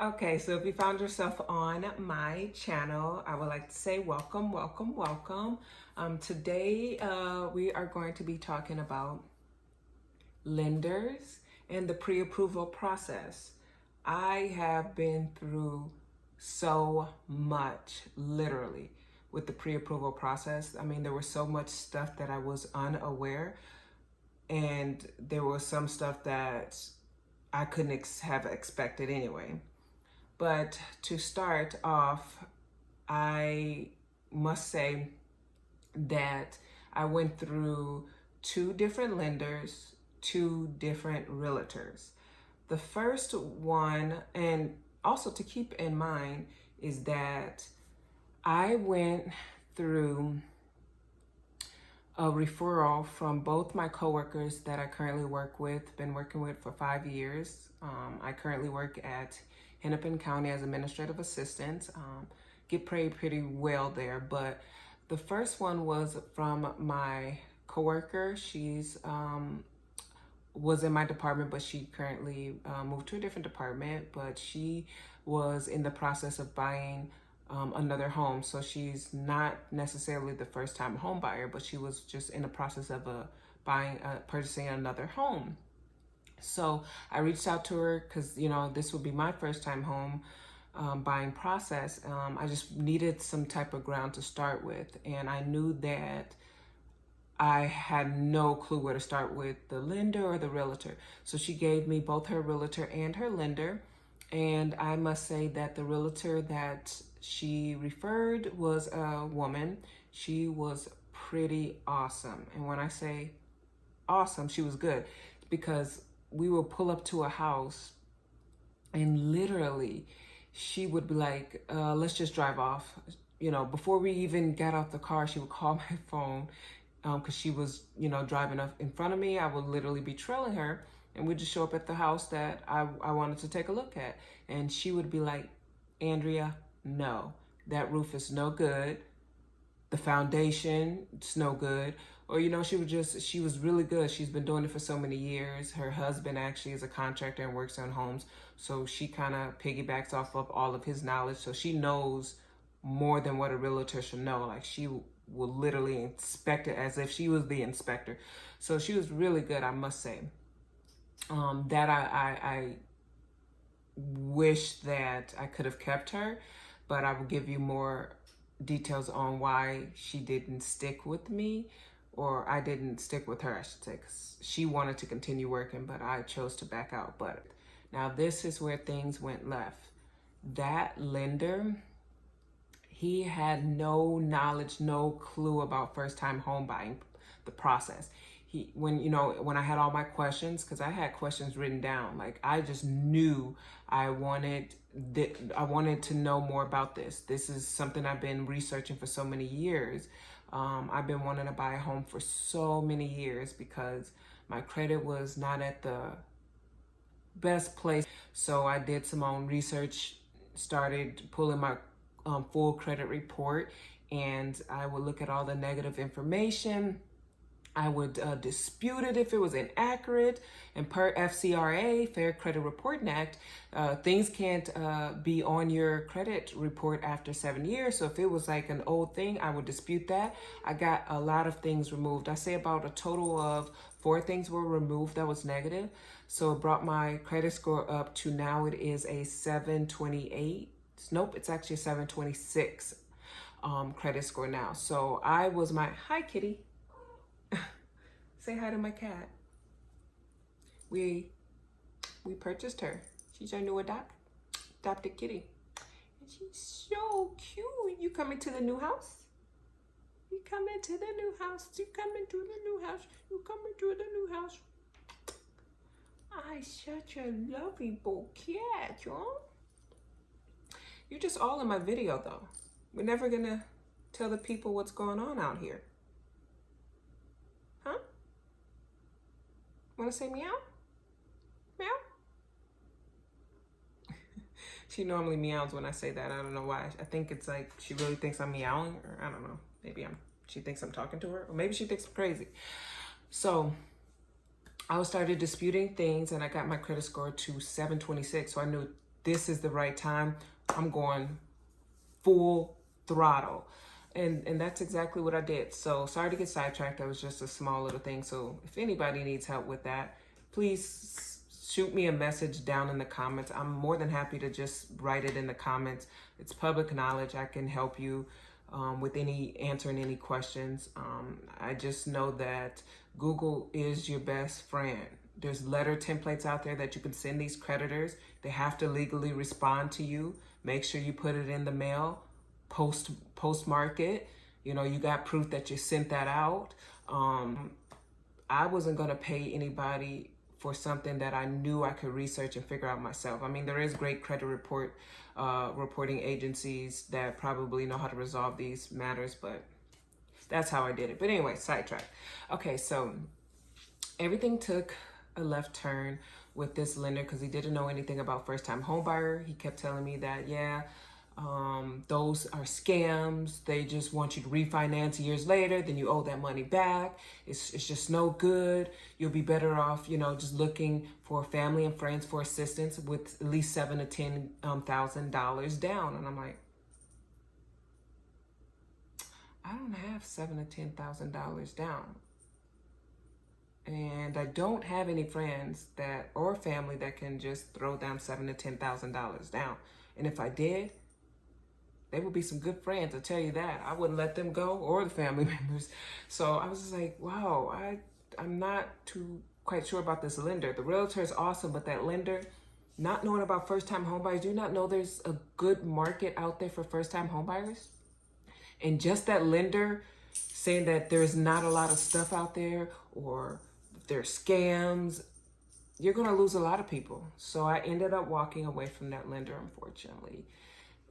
Okay, so if you found yourself on my channel, I would like to say welcome, welcome, welcome. Today, we are going to be talking about lenders and the pre-approval process. I have been through so much, literally, with the pre-approval process. I mean, there was so much stuff that I was unaware, and there was some stuff that I couldn't have expected anyway. But to start off, I must say that I went through two different lenders, two different realtors. The first one, and also to keep in mind, is that I went through a referral from both my coworkers that I currently work with, been working with for 5 years. I currently work at Hennepin County as administrative assistant. Get paid pretty well there, but the first one was from my coworker. She's was in my department, but she currently moved to a different department, but she was in the process of buying another home. So she's not necessarily the first time home buyer, but she was just in the process of purchasing another home. So I reached out to her because, you know, this would be my first time home buying process. I just needed some type of ground to start with. And I knew that I had no clue where to start with the lender or the realtor. So she gave me both her realtor and her lender. And I must say that the realtor that she referred was a woman. She was pretty awesome. And when I say awesome, she was good, because we would pull up to a house and literally she would be like, let's just drive off. You know, before we even got out the car, she would call my phone because she was, you know, driving up in front of me. I would literally be trailing her, and we'd just show up at the house that I wanted to take a look at. And she would be like, Andrea, no, that roof is no good. The foundation, it's no good. Or, you know, she was really good. She's been doing it for so many years. Her husband actually is a contractor and works on homes. So she kind of piggybacks off of all of his knowledge. So she knows more than what a realtor should know. Like, she will literally inspect it as if she was the inspector. So she was really good, I must say. That I wish that I could have kept her, but I will give you more details on why she didn't stick with me, or I didn't stick with her, I should say, because she wanted to continue working, but I chose to back out. But now this is where things went left. That lender, he had no knowledge, no clue about first-time home buying, the process. When I had all my questions, because I had questions written down, like I just knew I wanted to know more about this. This is something I've been researching for so many years. I've been wanting to buy a home for so many years because my credit was not at the best place. So I did some own research, started pulling my full credit report, and I would look at all the negative information. I would dispute it if it was inaccurate. And per FCRA, Fair Credit Reporting Act, things can't be on your credit report after 7 years. So if it was like an old thing, I would dispute that. I got a lot of things removed. I say about a total of 4 things were removed that was negative. So it brought my credit score up to, now it is a 728. Nope, it's actually a 726 credit score now. So I was hi, kitty. Say hi to my cat. We purchased her. She's our new adopted kitty. And she's so cute. You coming to the new house? You coming to the new house? You coming to the new house? You coming to the new house? I such a lovable cat, y'all. You're just all in my video though. We're never gonna tell the people what's going on out here. Huh? Want to say meow? Meow? She normally meows when I say that. I don't know why. I think it's like she really thinks I'm meowing, or I don't know. Maybe she thinks I'm talking to her, or maybe she thinks I'm crazy. So I started disputing things, and I got my credit score to 726. So I knew this is the right time. I'm going full throttle. And that's exactly what I did. So sorry to get sidetracked. That was just a small little thing. So if anybody needs help with that, please shoot me a message down in the comments. I'm more than happy to just write it in the comments. It's public knowledge. I can help you with answering any questions. I just know that Google is your best friend. There's letter templates out there that you can send these creditors. They have to legally respond to you. Make sure you put it in the mail. Postmark it. You know, you got proof that you sent that out. I wasn't going to pay anybody for something that I knew I could research and figure out myself. I mean, there is great credit reporting agencies that probably know how to resolve these matters, but that's how I did it. But anyway, sidetrack. Okay, so everything took a left turn with this lender because he didn't know anything about first-time homebuyer. He kept telling me that, those are scams. They just want you to refinance years later, then you owe that money back. It's just no good. You'll be better off, just looking for family and friends for assistance with at least $7,000 to $10,000 down. And I'm like, I don't have $7,000 to $10,000 down. And I don't have any friends or family that can just throw down $7,000 to $10,000 down. And if I did, they would be some good friends, I'll tell you that. I wouldn't let them go or the family members. So I was just like, wow, I'm not too quite sure about this lender. The realtor is awesome, but that lender, not knowing about first-time homebuyers, do you not know there's a good market out there for first-time homebuyers? And just that lender saying that there's not a lot of stuff out there or there's scams, you're going to lose a lot of people. So I ended up walking away from that lender, unfortunately,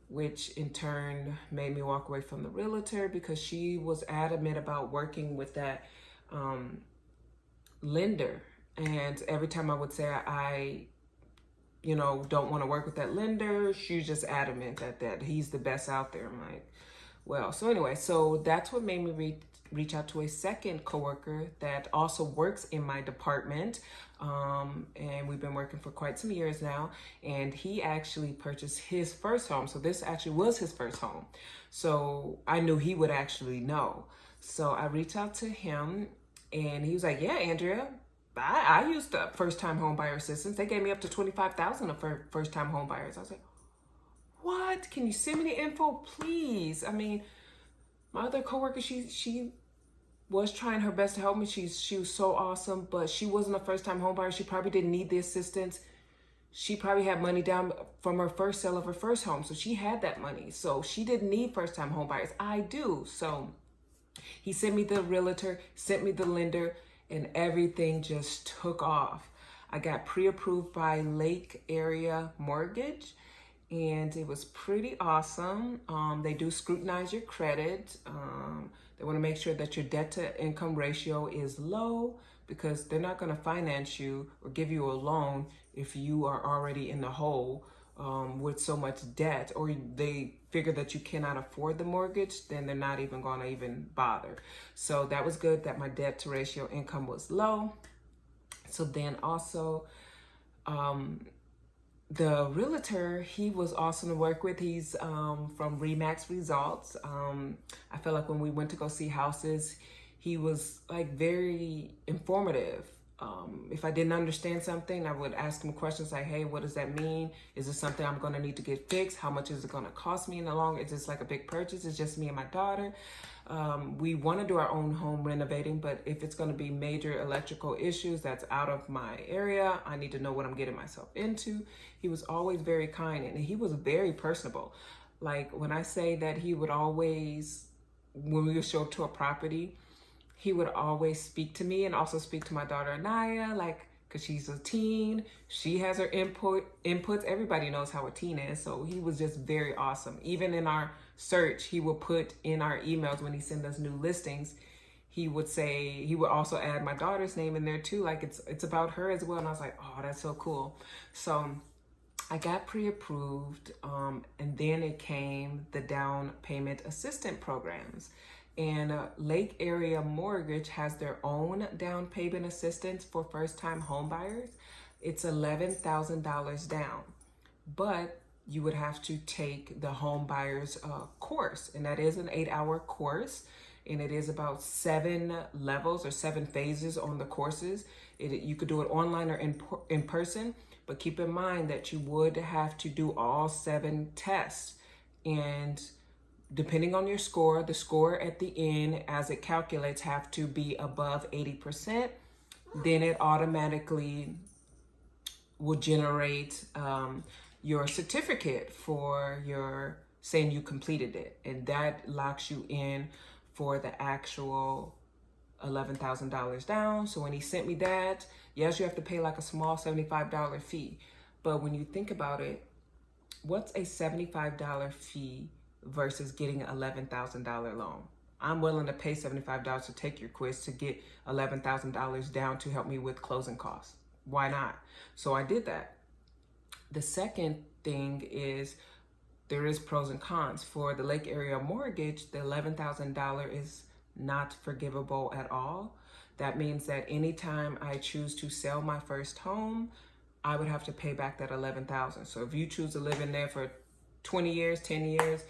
which in turn made me walk away from the realtor because she was adamant about working with that lender. And every time I would say I don't want to work with that lender, she's just adamant that he's the best out there. I'm like, well, so anyway, so that's what made me reach out to a second coworker that also works in my department. And we've been working for quite some years now. And he actually purchased his first home. So this actually was his first home. So I knew he would actually know. So I reached out to him and he was like, yeah, Andrea, I used the first-time home buyer assistance. They gave me up to $25,000 for first-time home buyers. I was like, what? Can you send me the info, please? I mean, my other coworker, she was trying her best to help me. She was so awesome, but she wasn't a first-time home buyer. She probably didn't need the assistance. She probably had money down from her first sale of her first home, so she had that money. So she didn't need first-time home buyers. I do. So he sent me the realtor, sent me the lender, and everything just took off. I got pre-approved by Lake Area Mortgage, and it was pretty awesome. They do scrutinize your credit. They want to make sure that your debt to income ratio is low because they're not going to finance you or give you a loan if you are already in the hole with so much debt, or they figure that you cannot afford the mortgage, then they're not even going to even bother. So that was good that my debt to ratio income was low. So then also, the realtor, he was awesome to work with. He's from Remax Results. I felt like when we went to go see houses, he was like very informative. If I didn't understand something, I would ask him questions like, hey, what does that mean? Is this something I'm going to need to get fixed? How much is it going to cost me in the long? Is this like a big purchase? It's just me and my daughter. We want to do our own home renovating, but if it's going to be major electrical issues that's out of my area, I need to know what I'm getting myself into. He was always very kind and he was very personable. Like when I say that he would always, when we would show up to a property, he would always speak to me and also speak to my daughter Anaya, like, because she's a teen. She has her inputs. Everybody knows how a teen is. So he was just very awesome. Even in our search, he would put in our emails when he sent us new listings, he would say, he would also add my daughter's name in there too. Like it's about her as well. And I was like, oh, that's so cool. So I got pre-approved. And then it came the down payment assistant programs. And Lake Area Mortgage has their own down payment assistance for first-time home buyers. It's $11,000 down. but you would have to take the home buyers course, and that is an 8-hour course, and it is about 7 levels or 7 phases on the courses. You could do it online or in person, but keep in mind that you would have to do all 7 tests, and depending on your score, the score at the end as it calculates have to be above 80%. Then it automatically will generate your certificate for your saying you completed it, and that locks you in for the actual $11,000 down. So when he sent me that, yes, you have to pay like a small $75 fee, but when you think about it, what's a $75 fee versus getting an $11,000 loan? I'm willing to pay $75 to take your quiz to get $11,000 down to help me with closing costs. Why not? So I did that. The second thing is there is pros and cons. For the Lake Area mortgage, the $11,000 is not forgivable at all. That means that anytime I choose to sell my first home, I would have to pay back that $11,000. So if you choose to live in there for 20 years, 10 years,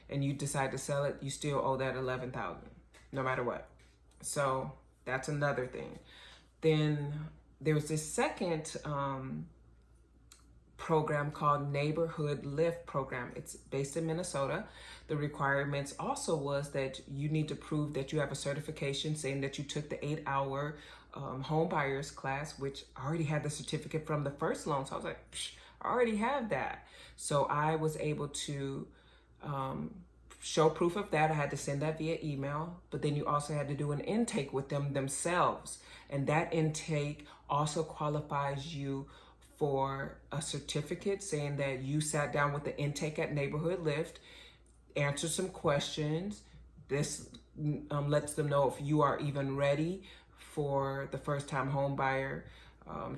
and you decide to sell it, you still owe that $11,000, no matter what. So that's another thing. Then there was this second program called Neighborhood Lift Program. It's based in Minnesota. The requirements also was that you need to prove that you have a certification saying that you took the 8-hour home buyers class, which I already had the certificate from the first loan. So I was like, I already have that. So I was able to show proof of that. I had to send that via email, but then you also had to do an intake with them themselves. And that intake also qualifies you for a certificate saying that you sat down with the intake at Neighborhood Lift, answered some questions. This lets them know if you are even ready for the first time home buyer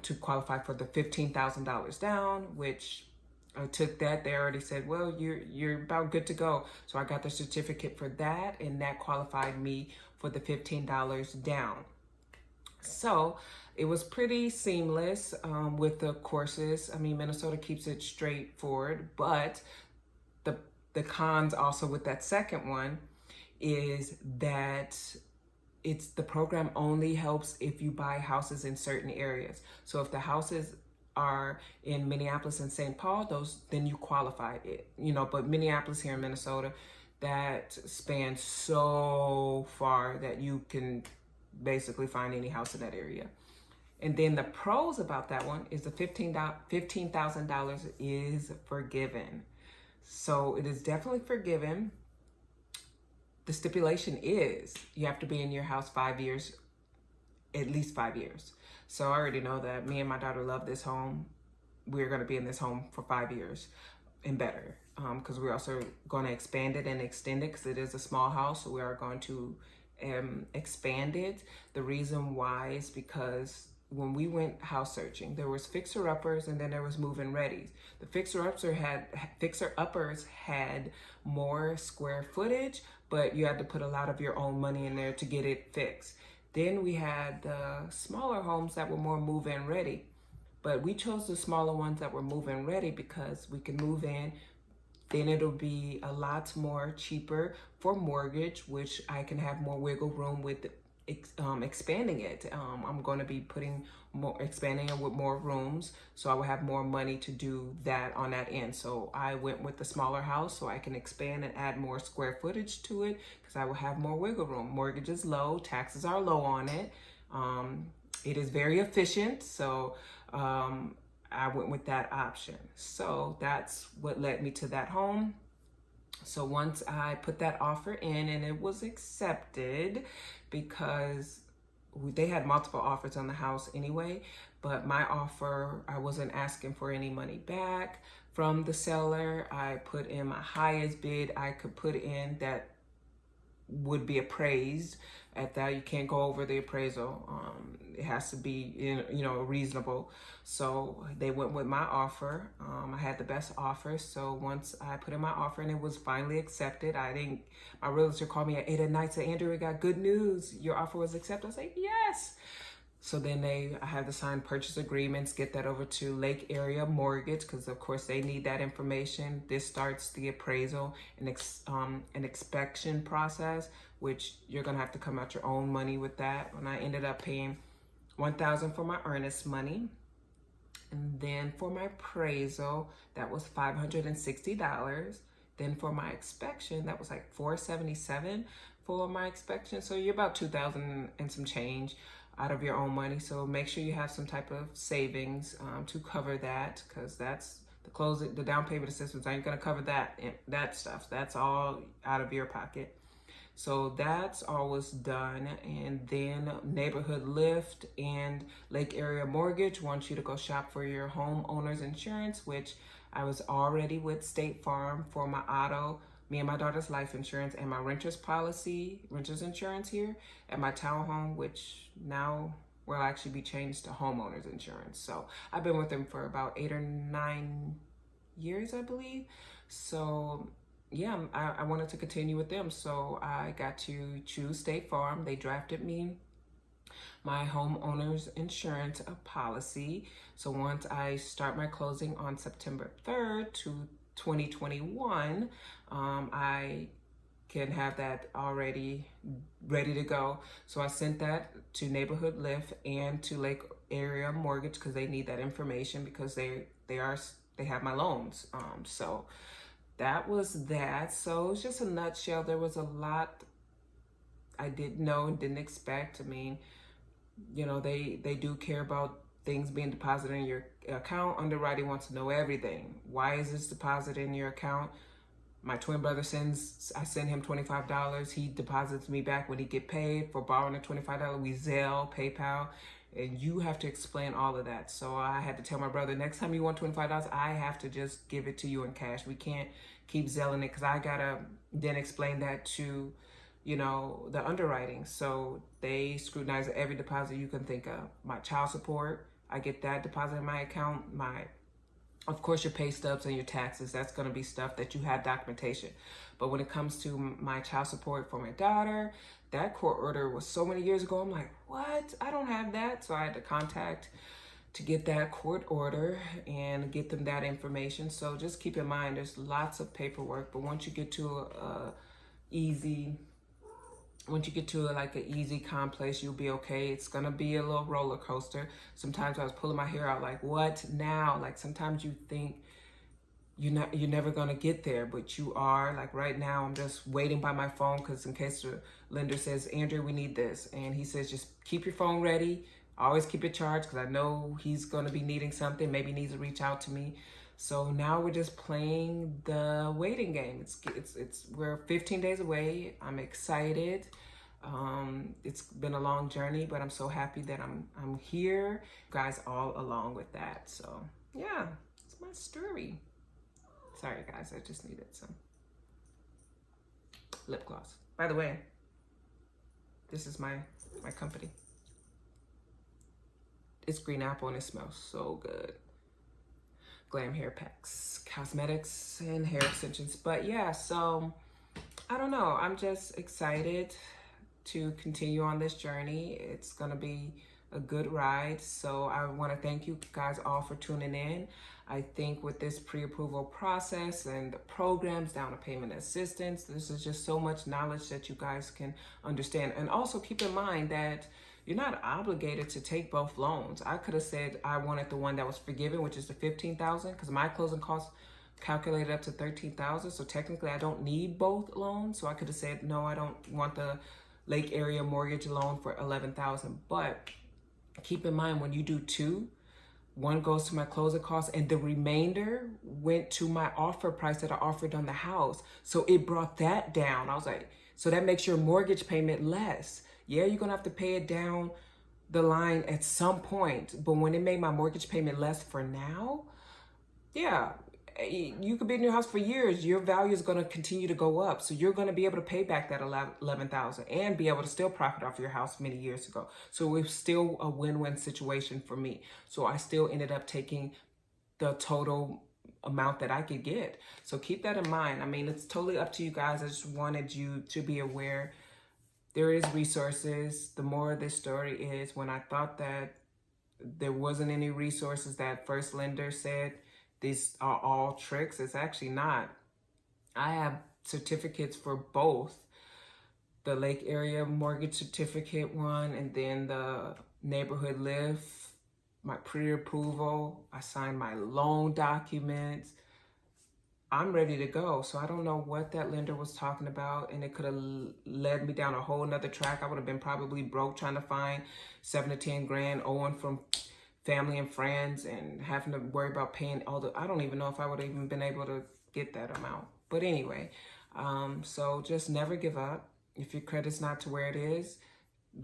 to qualify for the $15,000 down, which I took that. They already said, well, you're about good to go. So I got the certificate for that, and that qualified me for the $15 down. So it was pretty seamless with the courses. I mean, Minnesota keeps it straightforward, but the cons also with that second one is that the program only helps if you buy houses in certain areas. So if the houses are in Minneapolis and St. Paul, then you qualify it, but Minneapolis here in Minnesota, that spans so far that you can basically find any house in that area. And then the pros about that one is the $15,000 is forgiven. So it is definitely forgiven. The stipulation is you have to be in your house 5 years, at least 5 years. So I already know that me and my daughter love this home. We're going to be in this home for 5 years and better, because we're also going to expand it and extend it because it is a small house. So we are going to expand it. The reason why is because when we went house searching, there was fixer-uppers and then there was move-in readies. The fixer-uppers had more square footage, but you had to put a lot of your own money in there to get it fixed. Then we had the smaller homes that were more move-in ready, but we chose the smaller ones that were move-in ready because we can move in. Then it'll be a lot more cheaper for mortgage, which I can have more wiggle room with expanding it. I'm going to be expanding it with more rooms, so I will have more money to do that on that end. So I went with the smaller house so I can expand and add more square footage to it because I will have more wiggle room. Mortgage is low, taxes are low on it. It is very efficient, so I went with that option. So that's what led me to that home. So once I put that offer in and it was accepted, because they had multiple offers on the house anyway, but my offer, I wasn't asking for any money back from the seller. I put in my highest bid I could put in that would be appraised at that. You can't go over the appraisal. It has to be, reasonable. So they went with my offer. I had the best offer. So once I put in my offer and it was finally accepted, my realtor called me at 8 at night, said, Andrew, we got good news. Your offer was accepted. I said, yes. So then I have to sign purchase agreements, get that over to Lake Area Mortgage, because of course they need that information. This starts the appraisal and an inspection process, which you're gonna have to come out your own money with that. And I ended up paying $1,000 for my earnest money. And then for my appraisal, that was $560. Then for my inspection, that was like $477 for my inspection. So you're about $2,000 and some change out of your own money. So make sure you have some type of savings to cover that, because that's the down payment assistance ain't gonna cover that stuff. That's all out of your pocket. So that's always done. And then Neighborhood Lift and Lake Area Mortgage wants you to go shop for your homeowner's insurance, which I was already with State Farm for my auto, me and my daughter's life insurance, and my renter's insurance here at my townhome, which now will actually be changed to homeowner's insurance. So I've been with them for about 8 or 9 years, I believe. So yeah, I wanted to continue with them. So I got to choose State Farm. They drafted me my homeowner's insurance policy. So once I start my closing on September 3rd to 2021, I can have that already ready to go. So I sent that to Neighborhood Lift and to Lake Area Mortgage, because they need that information, because they have my loans. So that was that. So it's just a nutshell. There was a lot I didn't know and didn't expect. I mean, you know, they do care about things being deposited in your account. Underwriting wants to know everything. Why is this deposit in your account? My twin brother I send him $25. He deposits me back when he get paid for borrowing the $25. We Zelle, PayPal, and you have to explain all of that. So I had to tell my brother, next time you want $25, I have to just give it to you in cash. We can't keep zelling it, because I gotta then explain that to, you know, the underwriting. So they scrutinize every deposit you can think of. My child support, I get that deposit in my account. Of course, your pay stubs and your taxes, that's going to be stuff that you have documentation. But when it comes to my child support for my daughter, that court order was so many years ago. I'm like, what? I don't have that. So I had to contact to get that court order and get them that information. So just keep in mind, there's lots of paperwork. But once you get to an easy calm place, you'll be okay. It's gonna be a little roller coaster. Sometimes I was pulling my hair out, like, what now? Like, sometimes you think you're never gonna get there, but you are. Like right now, I'm just waiting by my phone, because in case the lender says, Andrea, we need this, and he says, just keep your phone ready. Always keep it charged, because I know he's gonna be needing something. Maybe needs to reach out to me. So now we're just playing the waiting game. We're 15 days away. I'm excited. It's been a long journey, but I'm so happy that I'm here, you guys, all along with that. So yeah, it's my story. Sorry guys, I just needed some lip gloss. By the way, this is my company. It's green apple and it smells so good. GLAM hair packs, cosmetics, and hair extensions. But yeah, so I don't know. I'm just excited to continue on this journey. It's gonna be a good ride. So I want to thank you guys all for tuning in. I think with this pre-approval process and the programs, down payment assistance, this is just so much knowledge that you guys can understand. And also keep in mind that you're not obligated to take both loans. I could have said I wanted the one that was forgiven, which is the $15,000, because my closing costs calculated up to $13,000. So technically I don't need both loans. So I could have said, no, I don't want the Lake Area Mortgage loan for $11,000. But keep in mind, when you do two, one goes to my closing costs and the remainder went to my offer price that I offered on the house. So it brought that down. I was like, so that makes your mortgage payment less. Yeah, you're gonna have to pay it down the line at some point, but when it made my mortgage payment less for now, yeah, you could be in your house for years. Your value is gonna continue to go up, so you're gonna be able to pay back that $11,000 and be able to still profit off your house many years ago. So it was still a win-win situation for me. So I still ended up taking the total amount that I could get. So keep that in mind. I mean, it's totally up to you guys. I just wanted you to be aware there is resources. The more of this story is, when I thought that there wasn't any resources, that first lender said these are all tricks, it's actually not. I have certificates for both the Lake Area Mortgage Certificate one, and then the Neighborhood Lift, my pre-approval. I signed my loan documents. I'm ready to go. So I don't know what that lender was talking about, and it could have led me down a whole nother track. I would have been probably broke trying to find 7 to 10 grand owing from family and friends, and having to worry about paying all the, I don't even know if I would have even been able to get that amount. But anyway, so just never give up. If your credit's not to where it is,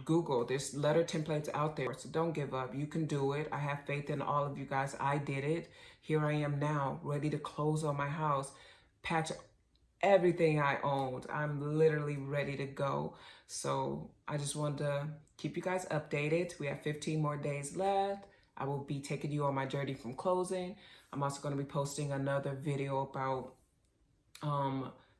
Google, there's letter templates out there. So don't give up. You can do it. I have faith in all of you guys. I did it. Here I am now, ready to close on my house, patch everything I owned. I'm literally ready to go. So I just wanted to keep you guys updated. We have 15 more days left. I will be taking you on my journey from closing. I'm also going to be posting another video about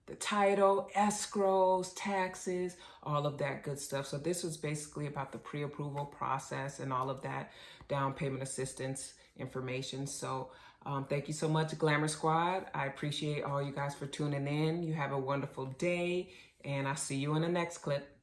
the title, escrows, taxes, all of that good stuff. So this was basically about the pre-approval process and all of that down payment assistance information. So thank you so much, Glamour Squad. I appreciate all you guys for tuning in. You have a wonderful day, and I'll see you in the next clip.